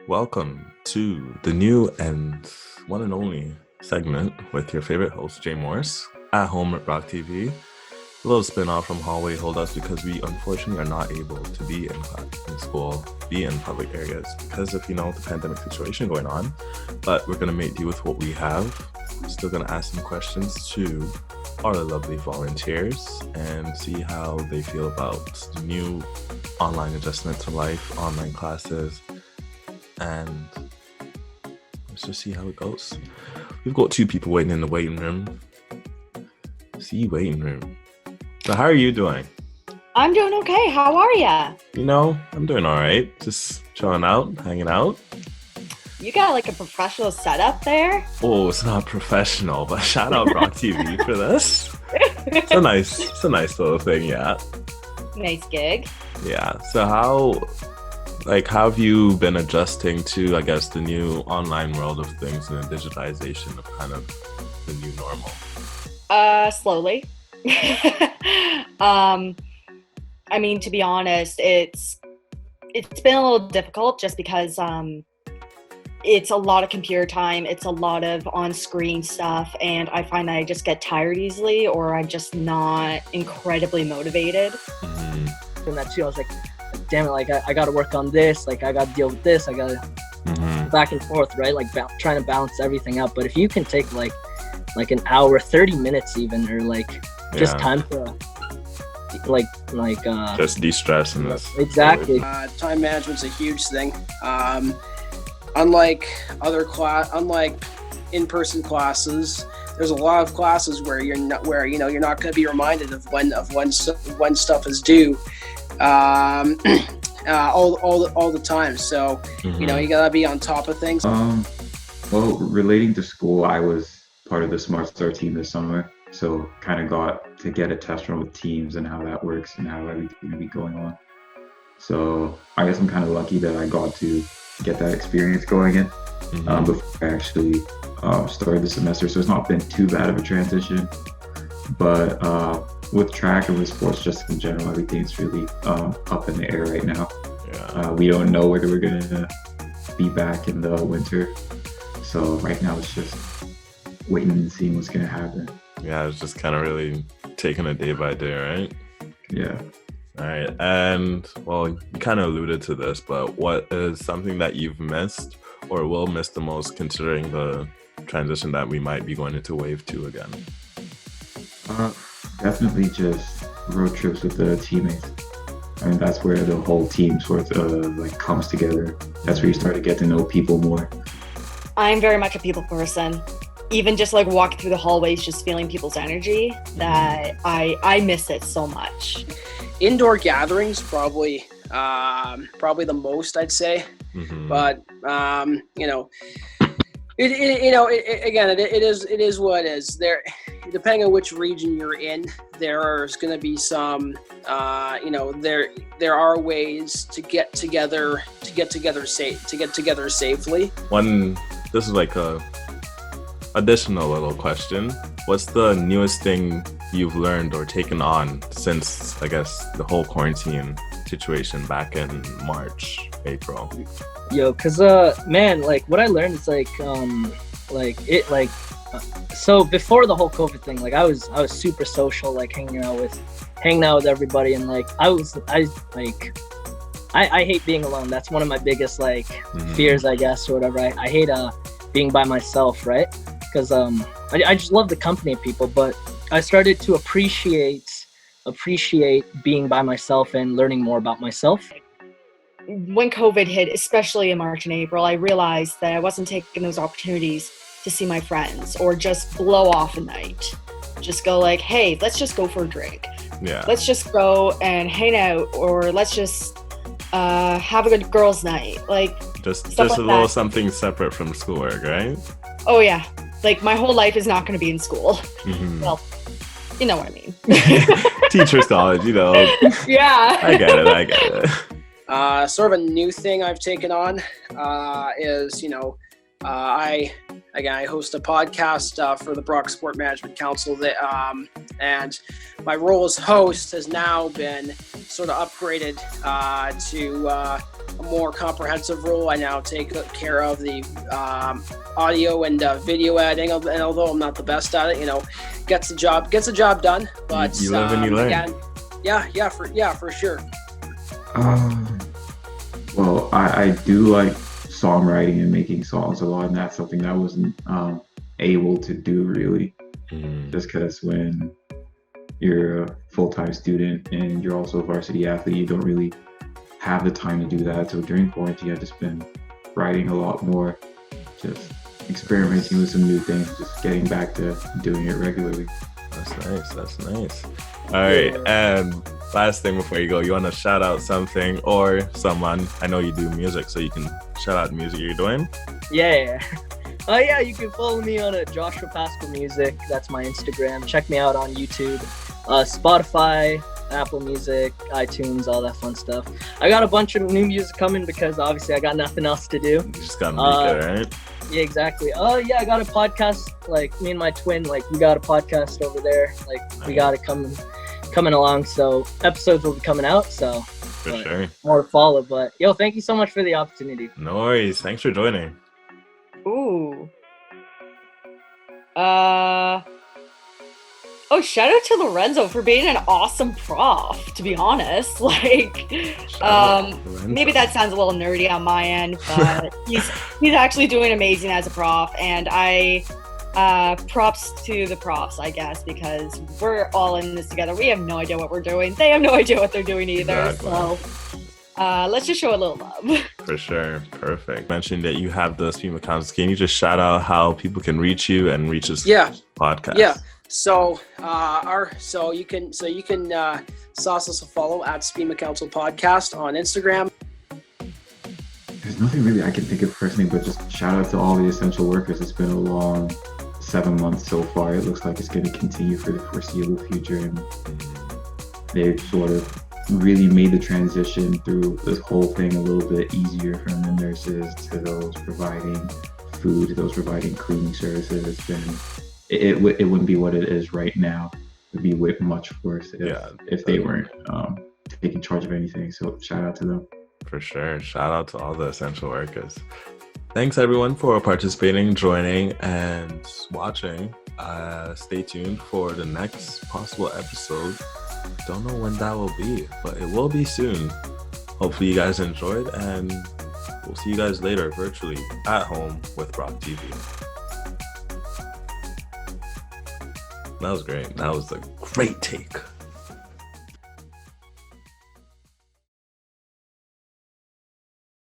Welcome to the new and one and only segment with your favorite host, Jay Morris, at home at BrockTV. A little spin-off from Hallway Hold Us because we unfortunately are not able to be in school, be in public areas because of, the pandemic situation going on. But we're going to make do with what we have. We're still going to ask some questions to our lovely volunteers and see how they feel about the new online adjustment to life, online classes, and let's just see how it goes. We've got two people waiting in the waiting room. Waiting room. So how are you doing? I'm doing okay. How are ya? I'm doing all right. Just chilling out, hanging out. You got like a professional setup there? Oh, it's not professional, but shout out BrockTV for this. It's a nice little thing, yeah. Nice gig. Yeah. So how have you been adjusting to, I guess, the new online world of things and the digitization of kind of the new normal? Slowly. I mean, to be honest, it's been a little difficult just because it's a lot of computer time, it's a lot of on-screen stuff, and I find that I just get tired easily, or I'm just not incredibly motivated. Mm-hmm. And that too, I was like, damn it, I got to work on this, I got to deal with this, I got to back and forth, right? Trying to balance everything out. But if you can take like an hour, 30 minutes even, or just time to just de-stress in this. Exactly. Time management's a huge thing. Unlike in-person classes, there's a lot of classes where you're not going to be reminded of when stuff is due. All the time. So, you gotta be on top of things. Well, relating to school, I was part of the Smart Start team this summer. So kind of got to get a test run with teams and how that works and how everything will be going on. So I guess I'm kind of lucky that I got to get that experience going in before I actually started the semester. So it's not been too bad of a transition. But with track and with sports just in general, everything's really up in the air right now. Yeah. We don't know whether we're going to be back in the winter. So right now it's just waiting and seeing what's going to happen. Yeah, it's just kind of really taking it day by day, right? Yeah. All right. And, well, you kind of alluded to this, but what is something that you've missed or will miss the most considering the transition that we might be going into wave 2 again? Definitely just road trips with the teammates. I mean, that's where the whole team sort of comes together. That's where you start to get to know people more. I'm very much a people person. Even just walking through the hallways, just feeling people's energy, that I miss it so much. Indoor gatherings, probably the most, I'd say. Mm-hmm. But it is what it is. There, depending on which region you're in, there's going to be some, there are ways to get together safely. This is like a additional little question. What's the newest thing you've learned or taken on since, I guess, the whole quarantine situation back in March, April? Yo, cause man, what I learned is so before the whole COVID thing, I was super social, hanging out with everybody, and I hate being alone. That's one of my biggest fears, I guess, or whatever. I hate being by myself, right? Because I just love the company of people, but I started to appreciate being by myself and learning more about myself. When COVID hit, especially in March and April, I realized that I wasn't taking those opportunities to see my friends or just blow off a night. Just go hey, let's just go for a drink. Yeah. Let's just go and hang out, or let's just have a good girls' night. Just a little something separate from schoolwork, right? Oh yeah. My whole life is not going to be in school. Mm-hmm. Well, you know what I mean. Teacher's college, Yeah. I get it. Sort of a new thing I've taken on is, I host a podcast for the Brock Sport Management Council, and my role as host has now been sort of upgraded a more comprehensive role. I now take care of the audio and video editing, and although I'm not the best at it, gets the job done. But you live and you learn. Again, for sure. Well, I do like songwriting and making songs a lot, and that's something that I wasn't able to do really, just because when you're a full-time student and you're also a varsity athlete, you don't really have the time to do that. So during quarantine, I've just been writing a lot more, just experimenting with some new things, just getting back to doing it regularly. That's nice. All right, and last thing before you go, you want to shout out something or someone? I know you do music, so you can shout out music you're doing. Yeah. You can follow me on Joshua Pascal Music. That's my Instagram. Check me out on YouTube, Spotify, Apple Music, iTunes, all that fun stuff. I got a bunch of new music coming because obviously I got nothing else to do. You just gotta make it, right? Yeah, exactly. I got a podcast. Like me and my twin, we got a podcast over there. We got it coming along. So episodes will be coming out. So for sure, more to follow. But thank you so much for the opportunity. No worries. Thanks for joining. Ooh. Shout out to Lorenzo for being an awesome prof, to be honest. Maybe that sounds a little nerdy on my end, but he's actually doing amazing as a prof, and props to the profs, I guess, because we're all in this together. We have no idea what we're doing. They have no idea what they're doing either. Exactly. So let's just show a little love. For sure. Perfect. Mentioned that you have the Stream accounts. Can you just shout out how people can reach you and reach this podcast? Yeah. So you can sauce us a follow at Spima Council Podcast on Instagram. There's nothing really I can think of personally, but just shout out to all the essential workers. It's been a long 7 months so far. It looks like it's going to continue for the foreseeable future, and they've sort of really made the transition through this whole thing a little bit easier, from the nurses to those providing food, to those providing cleaning services. It's been it wouldn't be what it is right now. It would be much worse if they weren't taking charge of anything. So shout out to them. For sure. Shout out to all the essential workers. Thanks everyone for participating, joining, and watching. Stay tuned for the next possible episode. Don't know when that will be, but it will be soon. Hopefully you guys enjoyed, and we'll see you guys later virtually at home with BrockTV. That was great. That was a great take.